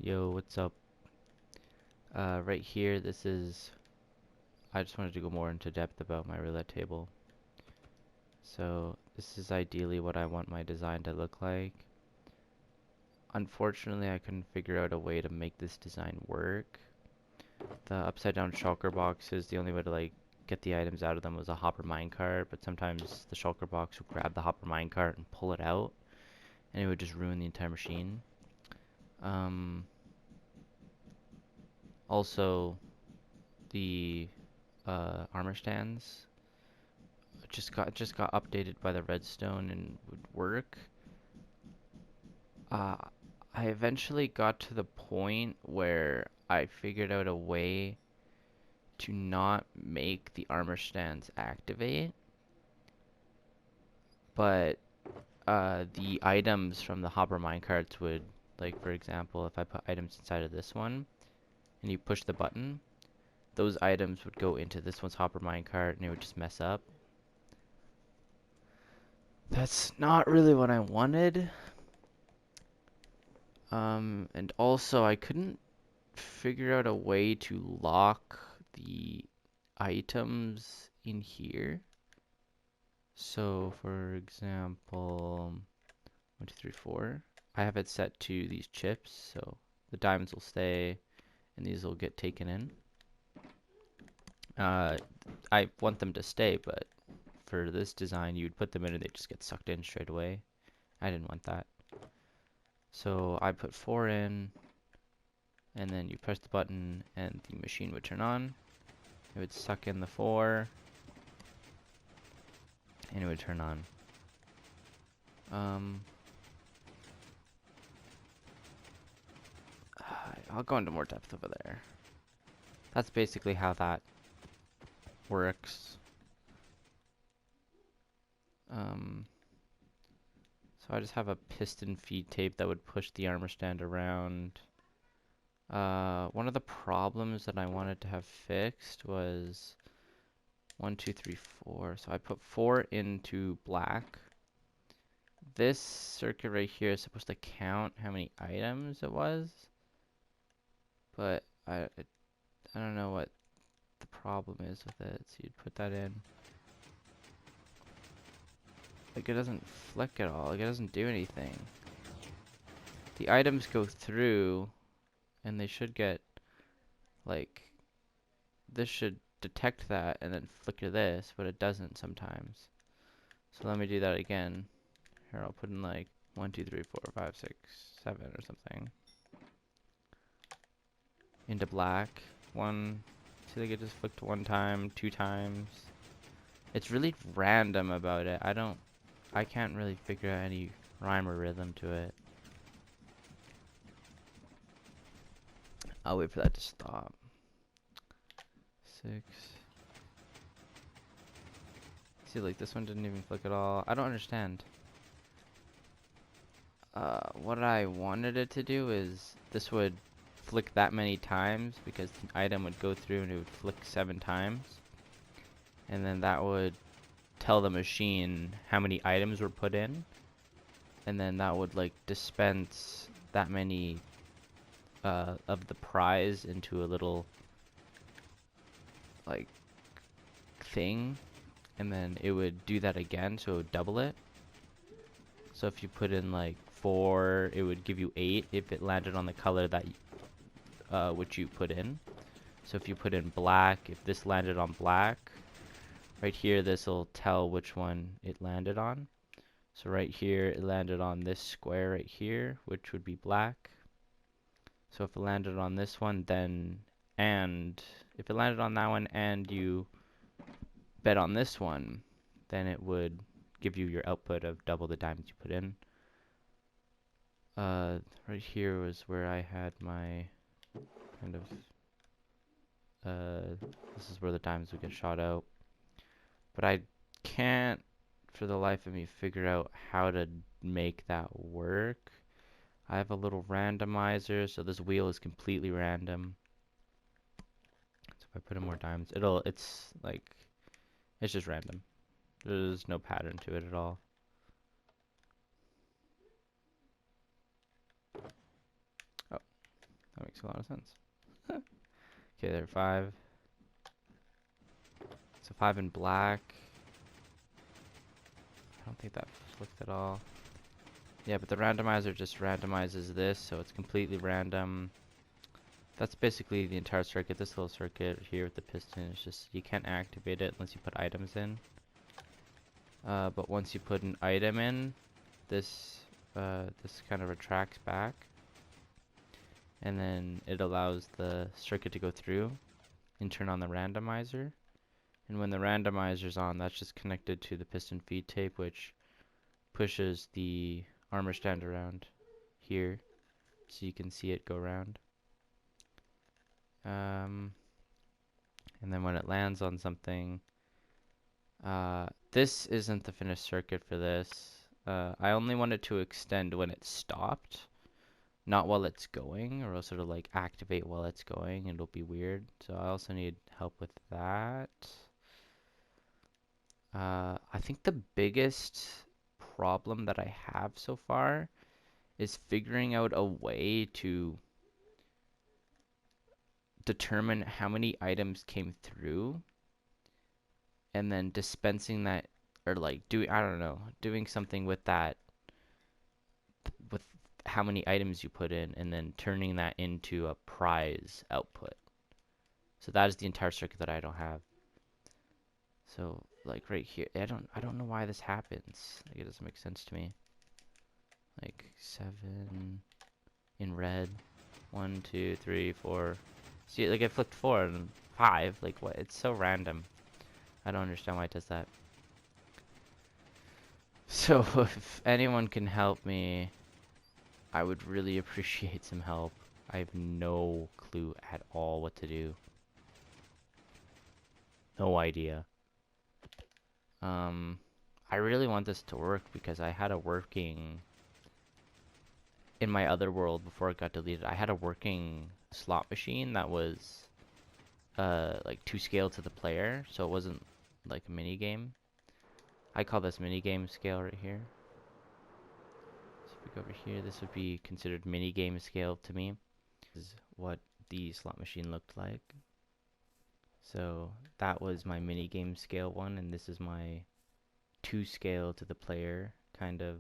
Yo, what's up? Right here, I just wanted to go more into depth about my roulette table. So, this is ideally what I want my design to look like. Unfortunately, I couldn't figure out a way to make this design work. The upside down shulker boxes, the only way to get the items out of them was a hopper minecart, but sometimes the shulker box would grab the hopper minecart and pull it out, and it would just ruin the entire machine. Um, Also, the armor stands just got updated by the redstone and would work. Uh, I eventually got to the point where I figured out a way to not make the armor stands activate, but the items from the hopper minecarts would, like for example, if I put items inside of this one and you push the button, those items would go into this one's hopper minecart and it would just mess up. That's not really what I wanted. And also I couldn't figure out a way to lock the items in here. So for example, 1, 2, 3, 4. I have it set to these chips, so the diamonds will stay and these will get taken in. I want them to stay, but for this design, you would put them in and they just get sucked in straight away. I didn't want that. So I put 4 in, and then you press the button and the machine would turn on. It would suck in the 4, and it would turn on. Um, I'll go into more depth over there. That's basically how that works. Um, so I just have a piston feed tape that would push the armor stand around. One of the problems that I wanted to have fixed was 1, 2, 3, 4. So I put 4 into black. This circuit right here is supposed to count how many items it was, but I don't know what the problem is with it. So you'd put that in. Like, it doesn't flick at all. Like, it doesn't do anything. The items go through, and they should get, like, this should detect that and then flicker this, but it doesn't sometimes. So let me do that again. Here, I'll put in like 1, 2, 3, 4, 5, 6, 7 or something. Into black. One, see, like it just flicked 1 time, 2 times. It's really random about it. I can't really figure out any rhyme or rhythm to it. I'll wait for that to stop. 6. See, like this one didn't even flick at all. I don't understand. What I wanted it to do is this would flick that many times because the item would go through and it would flick 7 times. And then that would tell the machine how many items were put in. And then that would like dispense that many of the prize into a little like thing. And then it would do that again, so it would double it. So if you put in like 4, it would give you 8 if it landed on the color that which you put in. So if you put in black, if this landed on black, right here this will tell which one it landed on. So right here it landed on this square right here, which would be black. So if it landed on this one, then, and if it landed on that one and you bet on this one, then it would give you your output of double the diamonds you put in. Right here was where I had my kind of, this is where the diamonds would get shot out. But I can't, for the life of me, figure out how to make that work. I have a little randomizer, so this wheel is completely random. So if I put in more diamonds, it's just random. There's no pattern to it at all. Oh. Makes a lot of sense. Okay, there are 5. So 5 in black. I don't think that flipped at all. Yeah, but the randomizer just randomizes this, so it's completely random. That's basically the entire circuit. This little circuit here with the piston is just, you can't activate it unless you put items in. But once you put an item in, this this kind of retracts back, and then it allows the circuit to go through and turn on the randomizer. And when the randomizer's on, that's just connected to the piston feed tape, which pushes the armor stand around here, so you can see it go around. And then when it lands on something, this isn't the finished circuit for this. I only wanted to extend when it stopped, not while it's going, or else it'll like activate while it's going and it'll be weird. So I also need help with that. I think the biggest problem that I have so far is figuring out a way to determine how many items came through and then dispensing that, or like doing, I don't know, doing something with that, with how many items you put in, and then turning that into a prize output. So that is the entire circuit that I don't have. So like right here, I don't know why this happens. Like, it doesn't make sense to me. Like 7 in red, 1, 2, 3, 4. See, like I flipped 4 and 5. Like what? It's so random. I don't understand why it does that. So if anyone can help me, I would really appreciate some help. I have no clue at all what to do. No idea. I really want this to work because I had a working, in my other world before it got deleted, I had a working slot machine that was like to scale to the player, so it wasn't like a mini game. I call this mini game scale right here. So if we go over here, this would be considered mini game scale to me. This is what the slot machine looked like. So that was my mini game scale one, and this is my to scale to the player kind of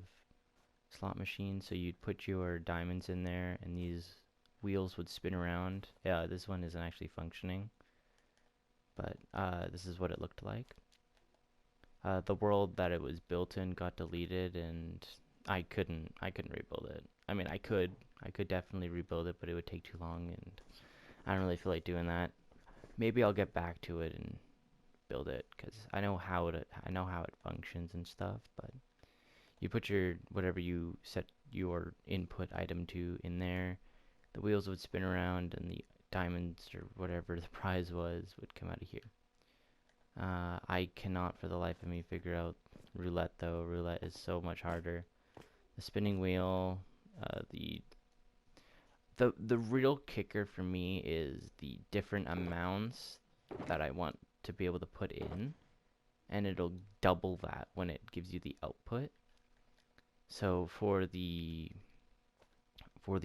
slot machine. So you'd put your diamonds in there, and these wheels would spin around. Yeah, this one isn't actually functioning, but this is what it looked like. The world that it was built in got deleted, and I couldn't rebuild it. I mean, I could definitely rebuild it, but it would take too long, and I don't really feel like doing that. Maybe I'll get back to it and build it, because I know how it functions and stuff. But you put your whatever you set your input item to in there, the wheels would spin around, and the diamonds or whatever the prize was would come out of here. I cannot for the life of me figure out roulette though. Roulette is so much harder. The spinning wheel, the real kicker for me is the different amounts that I want to be able to put in, and it'll double that when it gives you the output. So for the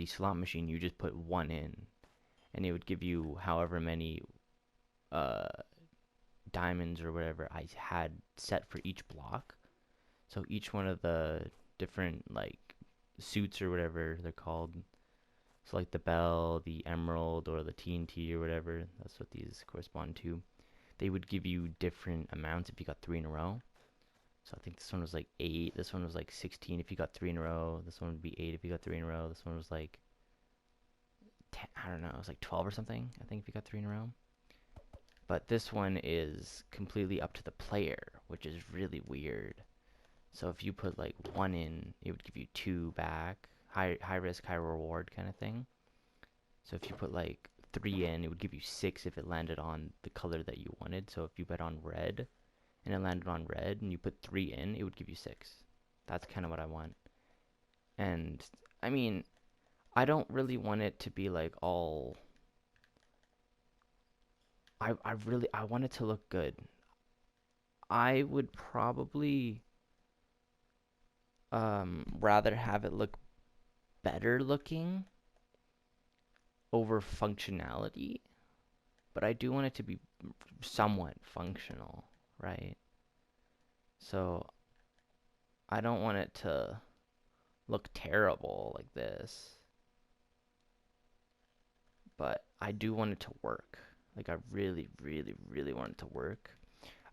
slot machine, you just put 1 in, and it would give you however many diamonds or whatever I had set for each block. So each one of the different like suits or whatever they're called, so like the bell, the emerald, or the TNT or whatever, that's what these correspond to, they would give you different amounts if you got 3 in a row. So I think this one was like 8, this one was like 16 if you got 3 in a row, this one would be 8 if you got 3 in a row, this one was like 10, I don't know, it was like 12 or something, I think, if you got 3 in a row. But this one is completely up to the player, which is really weird. So if you put like 1 in, it would give you 2 back. High risk, high reward kind of thing. So if you put like 3 in, it would give you 6 if it landed on the color that you wanted. So if you bet on red and it landed on red and you put 3 in, it would give you 6. That's kind of what I want. And I mean, I don't really want it to be like all, I want it to look good. I would probably rather have it look better looking over functionality, but I do want it to be somewhat functional, right? So I don't want it to look terrible like this, but I do want it to work. Like I really, really, really want it to work.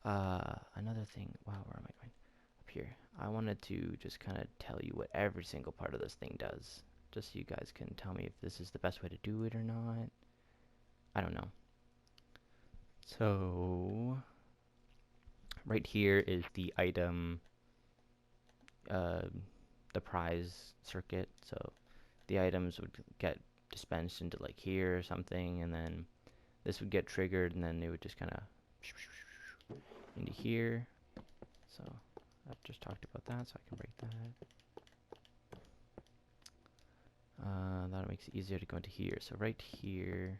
Another thing, wow, where am I going? Up here. I wanted to just kind of tell you what every single part of this thing does, just so you guys can tell me if this is the best way to do it or not. I don't know. So, right here is the item, uh, the prize circuit. So, the items would get dispensed into like here or something, and then this would get triggered, and then they would just kind of into here. So, I've just talked about that, so I can break that. That makes it easier to go into here. So right here,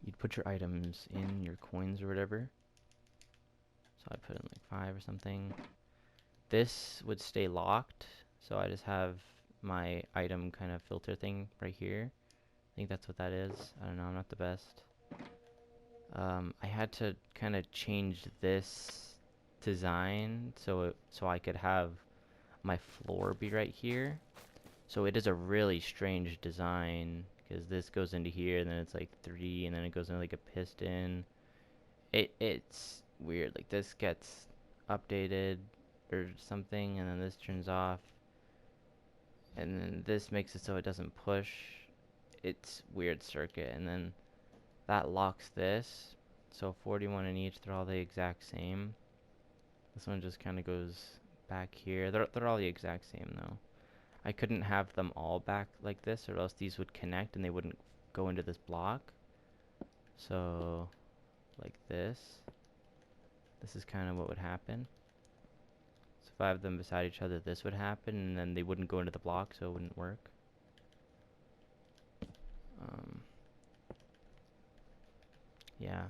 you'd put your items in your coins or whatever. So I'd put in like 5 or something. This would stay locked. So I just have my item kind of filter thing right here. I think that's what that is. I don't know, I'm not the best. I had to kind of change this design so I could have my floor be right here. So it is a really strange design because this goes into here and then it's like 3 and then it goes into like a piston. It's weird. Like this gets updated or something and then this turns off and then this makes it so it doesn't push. It's weird circuit and then that locks this. So 41 in each, they're all the exact same. This one just kind of goes back here. They're all the exact same though. I couldn't have them all back like this or else these would connect and they wouldn't go into this block. So like this is kind of what would happen. So if I have them beside each other, this would happen and then they wouldn't go into the block, so it wouldn't work. Yeah.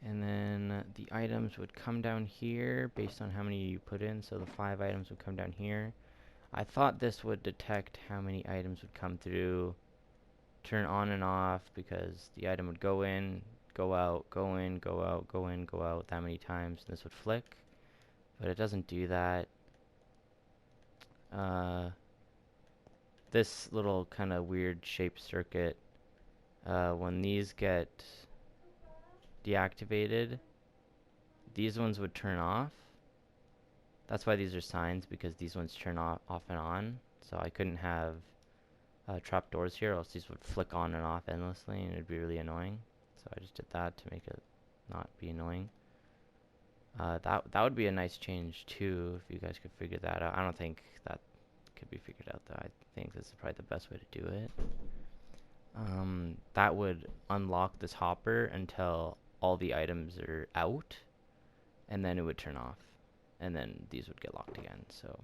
And then the items would come down here based on how many you put in. So the 5 items would come down here. I thought this would detect how many items would come through, turn on and off, because the item would go in, go out, go in, go out, go in, go out that many times, and this would flick. But it doesn't do that. This little kind of weird shaped circuit, when these get deactivated, these ones would turn off. That's why these are signs, because these ones turn off and on. So I couldn't have trap doors here, or else these would flick on and off endlessly, and it'd be really annoying. So I just did that to make it not be annoying. That would be a nice change too, if you guys could figure that out. I don't think that could be figured out though. I think this is probably the best way to do it. That would unlock this hopper until all the items are out, and then it would turn off, and then these would get locked again. So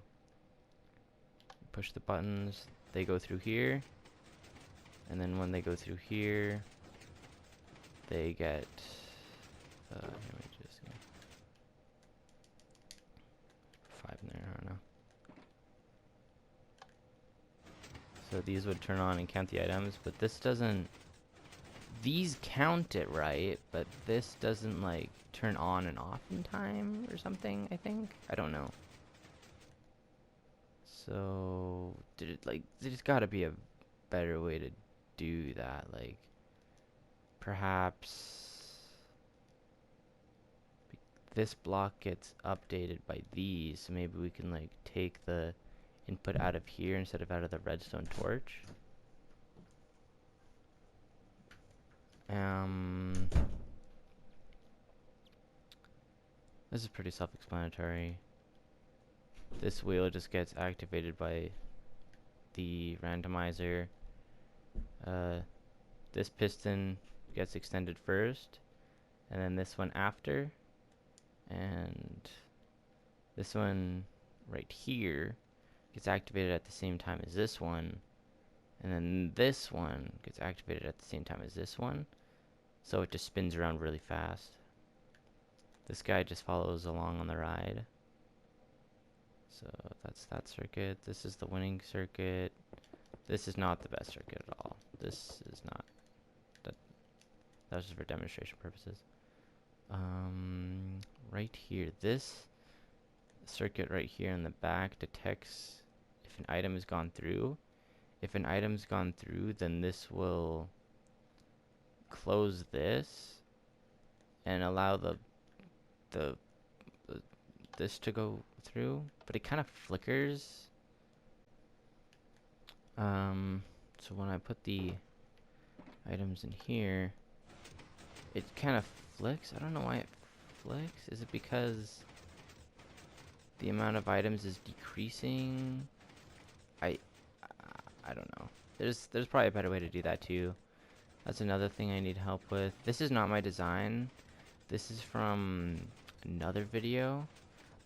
push the buttons, they go through here, and then when they go through here, they get here we just go 5 in there, I don't know. So these would turn on and count the items, but this doesn't. These count it right, but this doesn't like turn on and off in time or something, I think. I don't know. So there's gotta be a better way to do that. Like perhaps this block gets updated by these, so maybe we can like take the input out of here instead of out of the redstone torch. This is pretty self-explanatory. This wheel just gets activated by the randomizer. This piston gets extended first, and then this one after, and this one right here gets activated at the same time as this one, and then this one gets activated at the same time as this one, so it just spins around really fast. This guy just follows along on the ride. So that's that circuit. This is the winning circuit. This is not the best circuit at all. This is not. That, that was just for demonstration purposes. Right here, this circuit right here in the back detects if an item has gone through. If an item's gone through, then this will close this and allow the this to go through, but it kind of flickers. So when I put the items in here, it kind of flicks. I don't know why it flicks. Is it because the amount of items is decreasing? I I don't know. There's probably a better way to do that too. That's another thing I need help with. This is not my design. This is from another video,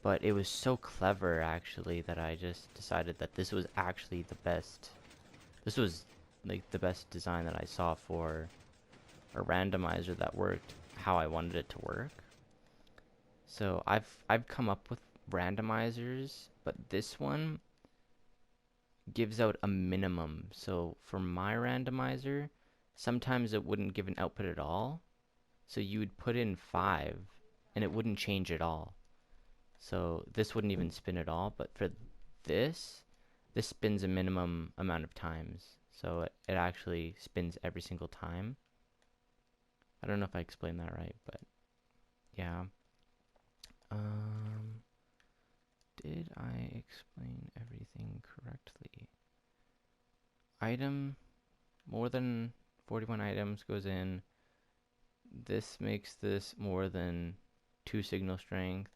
but it was so clever actually that I just decided that this was actually the best. This was like the best design that I saw for a randomizer that worked how I wanted it to work. So I've come up with randomizers, but this one gives out a minimum. So for my randomizer, sometimes it wouldn't give an output at all. So you would put in 5 and it wouldn't change at all. So this wouldn't even spin at all, but for this spins a minimum amount of times. So it actually spins every single time. I don't know if I explained that right, but yeah. Did I explain everything correctly? Item, more than 41 items goes in. This makes this more than 2 signal strength.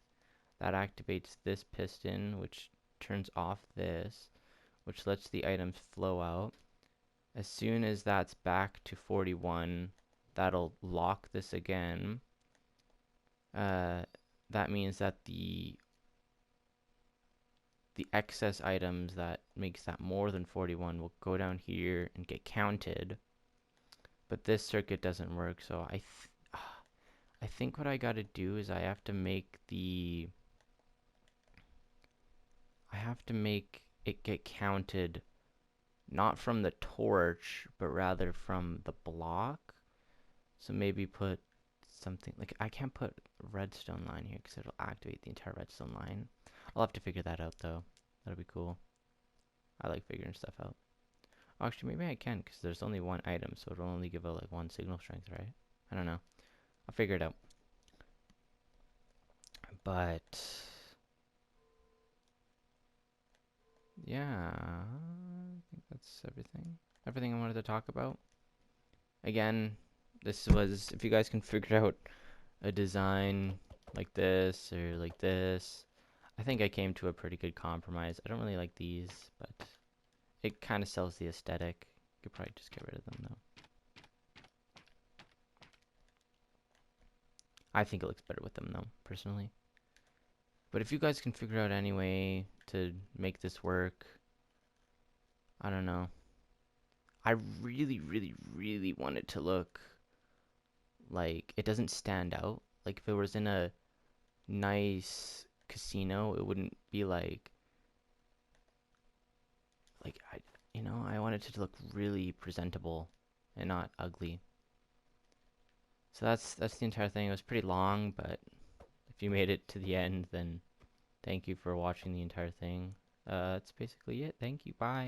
That activates this piston, which turns off this, which lets the items flow out. As soon as that's back to 41, that'll lock this again. That means that the excess items that makes that more than 41 will go down here and get counted. But this circuit doesn't work, so I think what I gotta do is I have to make it get counted not from the torch, but rather from the block. So maybe put something like, I can't put redstone line here because it'll activate the entire redstone line. I'll have to figure that out though. That'll be cool. I like figuring stuff out. Actually, maybe I can because there's only one item, so it'll only give out like 1 signal strength, right? I don't know. I'll figure it out. But yeah, I think that's everything. Everything I wanted to talk about. Again, this was, if you guys can figure out a design like this or like this, I think I came to a pretty good compromise. I don't really like these, but it kind of sells the aesthetic. You could probably just get rid of them though. I think it looks better with them though, personally. But if you guys can figure out any way to make this work, I don't know. I really, really, really want it to look like it doesn't stand out. Like if it was in a nice casino, it wouldn't be like I want it to look really presentable and not ugly. So that's the entire thing. It was pretty long, but if you made it to the end, then thank you for watching the entire thing. That's basically it. Thank you. Bye.